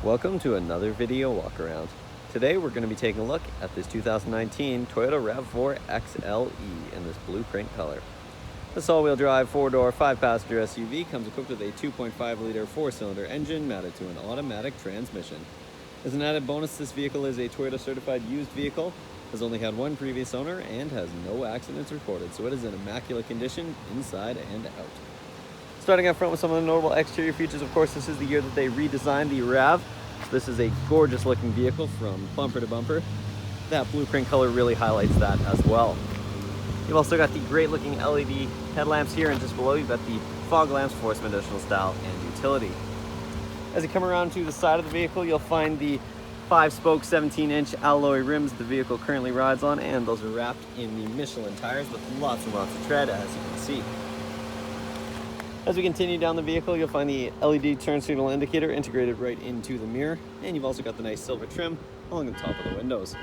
Welcome to another video walk around. Today we're going to be taking a look at this 2019 Toyota RAV4 XLE in this blueprint color. This all-wheel drive 4-door 5-passenger SUV comes equipped with a 2.5-liter 4-cylinder engine mounted to an automatic transmission. As an added bonus, this vehicle is a Toyota certified used vehicle, has only had one previous owner, and has no accidents reported, so it is in immaculate condition inside and out. Starting up front with some of the notable exterior features, of course, this is the year that they redesigned the RAV. So this is a gorgeous looking vehicle from bumper to bumper. That blueprint color really highlights that as well. You've also got the great looking LED headlamps here, and just below you've got the fog lamps for some additional style and utility. As you come around to the side of the vehicle, you'll find the 5-spoke 17-inch alloy rims the vehicle currently rides on, and those are wrapped in the Michelin tires with lots and lots of tread, as you can see. As we continue down the vehicle, you'll find the LED turn signal indicator integrated right into the mirror, and you've also got the nice silver trim along the top of the windows.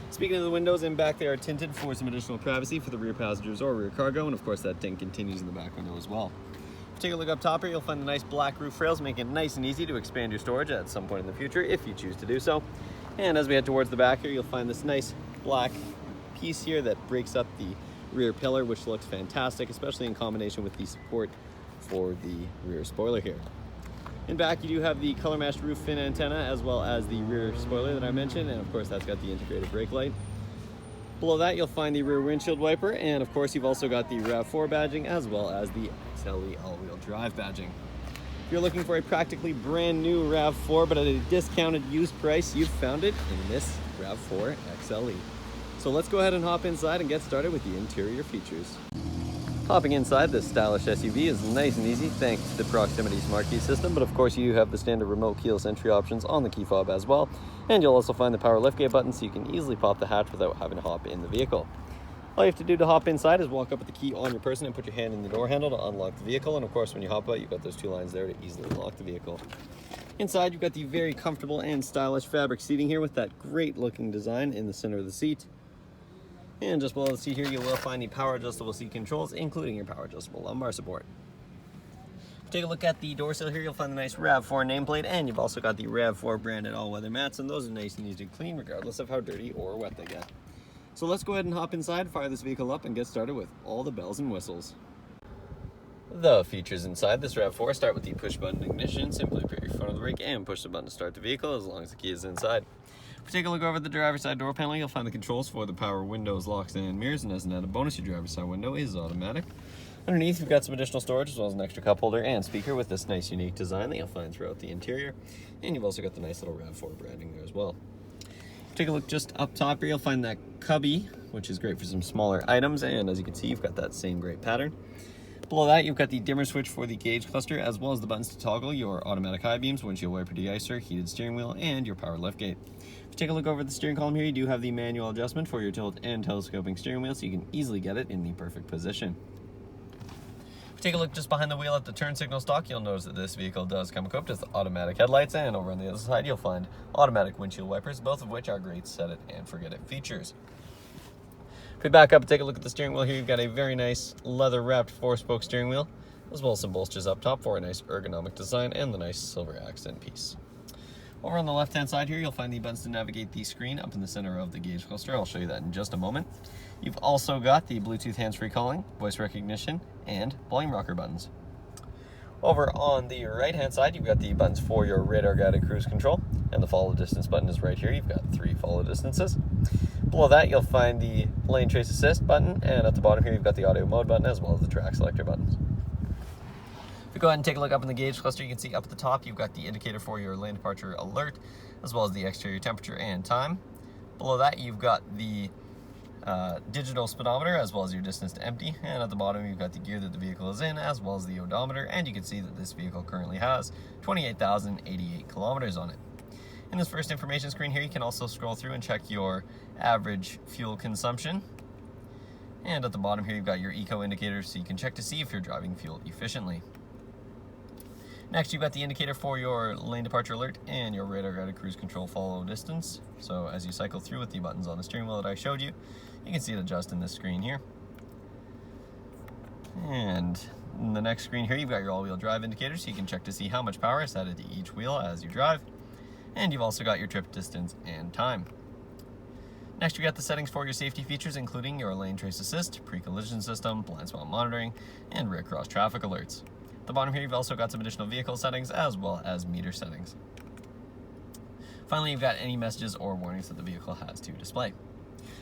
Speaking of the windows, in back they are tinted for some additional privacy for the rear passengers or rear cargo, and of course that tint continues in the back window as well. If you take a look up top here, you'll find the nice black roof rails, making it nice and easy to expand your storage at some point in the future if you choose to do so. And as we head towards the back here, you'll find this nice black piece here that breaks up the rear pillar, which looks fantastic, especially in combination with the support for the rear spoiler here. In back you do have the color matched roof fin antenna as well as the rear spoiler that I mentioned, and of course that's got the integrated brake light. Below that you'll find the rear windshield wiper, and of course you've also got the RAV4 badging as well as the XLE all-wheel drive badging. If you're looking for a practically brand new RAV4 but at a discounted used price, you've found it in this RAV4 XLE. So let's go ahead and hop inside and get started with the interior features. Hopping inside, this stylish SUV is nice and easy thanks to the proximity smart key system, but of course you have the standard remote keyless entry options on the key fob as well, and you'll also find the Power Liftgate button so you can easily pop the hatch without having to hop in the vehicle. All you have to do to hop inside is walk up with the key on your person and put your hand in the door handle to unlock the vehicle, and of course when you hop out you've got those two lines there to easily lock the vehicle. Inside you've got the very comfortable and stylish fabric seating here with that great looking design in the center of the seat. And just below the seat here, you will find the power adjustable seat controls, including your power adjustable lumbar support. Take a look at the door sill here, you'll find the nice RAV4 nameplate, and you've also got the RAV4 branded all-weather mats, and those are nice and easy to clean regardless of how dirty or wet they get. So let's go ahead and hop inside, fire this vehicle up, and get started with all the bells and whistles. The features inside this RAV4 start with the push-button ignition. Simply put your foot on the brake and push the button to start the vehicle as long as the key is inside. If you take a look over the driver's side door panel, you'll find the controls for the power windows, locks, and mirrors, and as an added bonus, your driver's side window is automatic. Underneath, you've got some additional storage as well as an extra cup holder and speaker with this nice unique design that you'll find throughout the interior. And you've also got the nice little RAV4 branding there as well. If you take a look just up top here, you'll find that cubby, which is great for some smaller items, and as you can see, you've got that same great pattern. Below that, you've got the dimmer switch for the gauge cluster, as well as the buttons to toggle your automatic high beams, windshield wiper deicer, heated steering wheel, and your power liftgate. If you take a look over the steering column here, you do have the manual adjustment for your tilt and telescoping steering wheel, so you can easily get it in the perfect position. If you take a look just behind the wheel at the turn signal stalk, you'll notice that this vehicle does come equipped with automatic headlights, and over on the other side, you'll find automatic windshield wipers, both of which are great set it and forget it features. If we back up and take a look at the steering wheel here, you've got a very nice leather-wrapped 4-spoke steering wheel, as well as some bolsters up top for a nice ergonomic design and the nice silver accent piece. Over on the left-hand side here, you'll find the buttons to navigate the screen up in the center of the gauge cluster. I'll show you that in just a moment. You've also got the Bluetooth hands-free calling, voice recognition, and volume rocker buttons. Over on the right-hand side, you've got the buttons for your radar-guided cruise control, and the follow distance button is right here. You've got 3 follow distances. Below that, you'll find the lane trace assist button, and at the bottom here, you've got the audio mode button as well as the track selector buttons. If you go ahead and take a look up in the gauge cluster, you can see up at the top, you've got the indicator for your lane departure alert, as well as the exterior temperature and time. Below that, you've got the digital speedometer as well as your distance to empty, and at the bottom you've got the gear that the vehicle is in as well as the odometer, and you can see that this vehicle currently has 28,088 kilometers on it. In this first information screen here, you can also scroll through and check your average fuel consumption, and at the bottom here you've got your eco indicator so you can check to see if you're driving fuel efficiently. Next, you've got the indicator for your lane departure alert and your radar guided cruise control follow distance. So as you cycle through with the buttons on the steering wheel that I showed you, you can see it adjust in this screen here. And in the next screen here, you've got your all-wheel drive indicator, so you can check to see how much power is added to each wheel as you drive. and you've also got your trip distance and time. Next, you got the settings for your safety features, including your lane trace assist, pre-collision system, blind spot monitoring, and rear cross traffic alerts. At the bottom here, you've also got some additional vehicle settings as well as meter settings. Finally, you've got any messages or warnings that the vehicle has to display.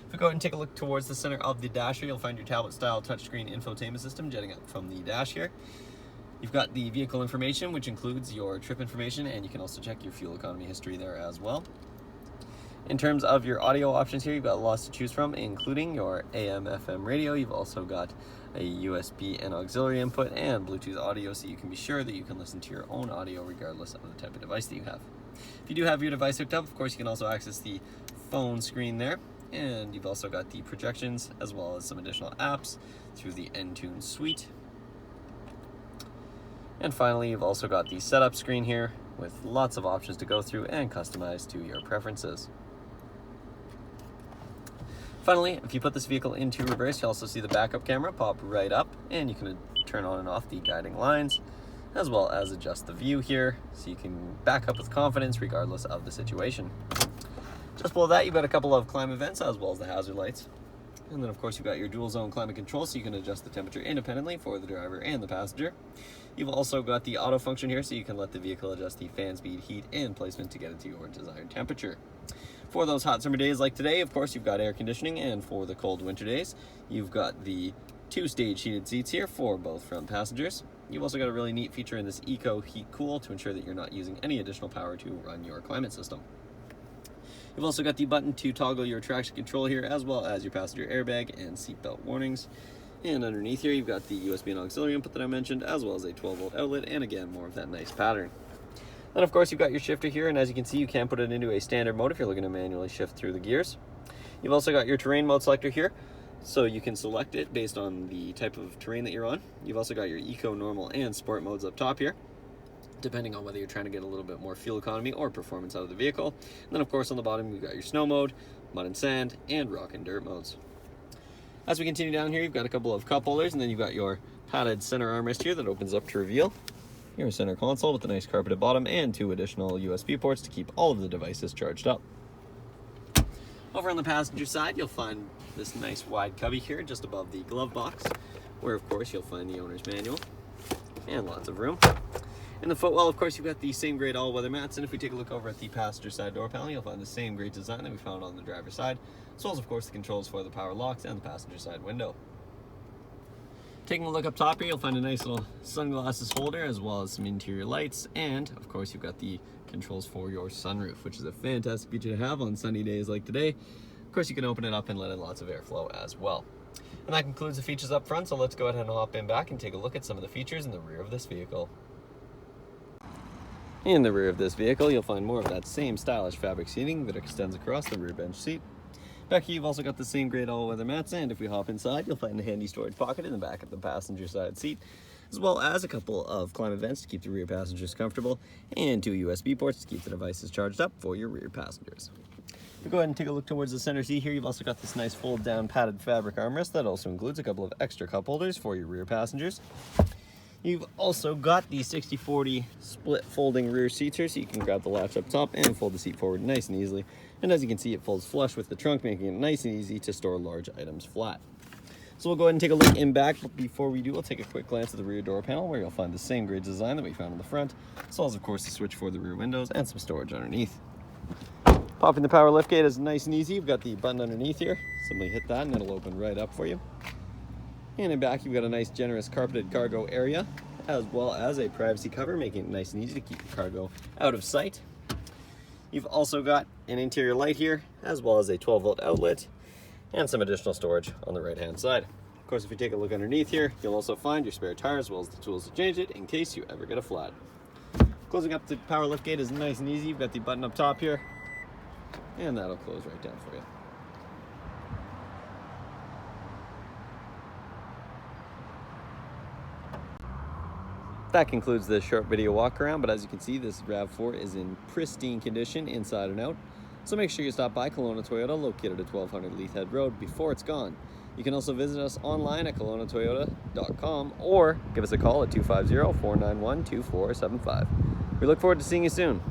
If we go ahead and take a look towards the center of the dash here, you'll find your tablet-style touchscreen infotainment system jetting up from the dash here. You've got the vehicle information, which includes your trip information, and you can also check your fuel economy history there as well. In terms of your audio options here, you've got lots to choose from, including your AM/FM radio. You've also got a USB and auxiliary input and Bluetooth audio, so you can be sure that you can listen to your own audio regardless of the type of device that you have. If you do have your device hooked up, of course, you can also access the phone screen there. And you've also got the projections as well as some additional apps through the Entune suite. And finally, you've also got the setup screen here with lots of options to go through and customize to your preferences. Finally, if you put this vehicle into reverse, you'll also see the backup camera pop right up, and you can turn on and off the guiding lines, as well as adjust the view here so you can back up with confidence regardless of the situation. Just below that, you've got a couple of climate vents as well as the hazard lights. And then of course you've got your dual zone climate control, so you can adjust the temperature independently for the driver and the passenger. You've also got the auto function here, so you can let the vehicle adjust the fan speed, heat, and placement to get it to your desired temperature. For those hot summer days like today, of course, you've got air conditioning, and for the cold winter days, you've got the 2-stage heated seats here for both front passengers. You've also got a really neat feature in this Eco Heat Cool to ensure that you're not using any additional power to run your climate system. You've also got the button to toggle your traction control here, as well as your passenger airbag and seatbelt warnings. And underneath here, you've got the USB and auxiliary input that I mentioned, as well as a 12-volt outlet, and again, more of that nice pattern. Then of course, you've got your shifter here, and as you can see, you can put it into a standard mode if you're looking to manually shift through the gears. You've also got your terrain mode selector here, so you can select it based on the type of terrain that you're on. You've also got your eco, normal, and sport modes up top here, depending on whether you're trying to get a little bit more fuel economy or performance out of the vehicle. And then of course on the bottom, you've got your snow mode, mud and sand, and rock and dirt modes. As we continue down here, you've got a couple of cup holders, and then you've got your padded center armrest here that opens up to reveal your center console with a nice carpeted bottom and 2 additional USB ports to keep all of the devices charged up. Over on the passenger side, you'll find this nice wide cubby here just above the glove box, where of course you'll find the owner's manual and lots of room. In the footwell, of course, you've got the same great all-weather mats, and if we take a look over at the passenger side door panel, you'll find the same great design that we found on the driver's side, as well as, of course, the controls for the power locks and the passenger side window. Taking a look up top here, you'll find a nice little sunglasses holder, as well as some interior lights, and, of course, you've got the controls for your sunroof, which is a fantastic feature to have on sunny days like today. Of course, you can open it up and let in lots of airflow as well. And that concludes the features up front, so let's go ahead and hop in back and take a look at some of the features in the rear of this vehicle. In the rear of this vehicle, you'll find more of that same stylish fabric seating that extends across the rear bench seat. Back here, you've also got the same great all-weather mats, and if we hop inside, you'll find a handy storage pocket in the back of the passenger side seat, as well as a couple of climate vents to keep the rear passengers comfortable, and 2 USB ports to keep the devices charged up for your rear passengers. If we go ahead and take a look towards the center seat here, you've also got this nice fold-down padded fabric armrest that also includes a couple of extra cup holders for your rear passengers. You've also got the 60/40 split folding rear seats here, so you can grab the latch up top and fold the seat forward nice and easily. And as you can see, it folds flush with the trunk, making it nice and easy to store large items flat. So we'll go ahead and take a look in back, but before we do, we'll take a quick glance at the rear door panel, where you'll find the same great design that we found on the front, as well as, of course, the switch for the rear windows and some storage underneath. Popping the power liftgate is nice and easy. You've got the button underneath here. Simply hit that and it'll open right up for you. And in back, you've got a nice generous carpeted cargo area, as well as a privacy cover, making it nice and easy to keep your cargo out of sight. You've also got an interior light here, as well as a 12-volt outlet, and some additional storage on the right-hand side. Of course, if you take a look underneath here, you'll also find your spare tire, as well as the tools to change it in case you ever get a flat. Closing up the power liftgate is nice and easy. You've got the button up top here, and that'll close right down for you. That concludes this short video walk around, but as you can see, this RAV4 is in pristine condition inside and out. So make sure you stop by Kelowna Toyota, located at 1200 Leith Head Road, before it's gone. You can also visit us online at KelownaToyota.com or give us a call at 250-491-2475. We look forward to seeing you soon.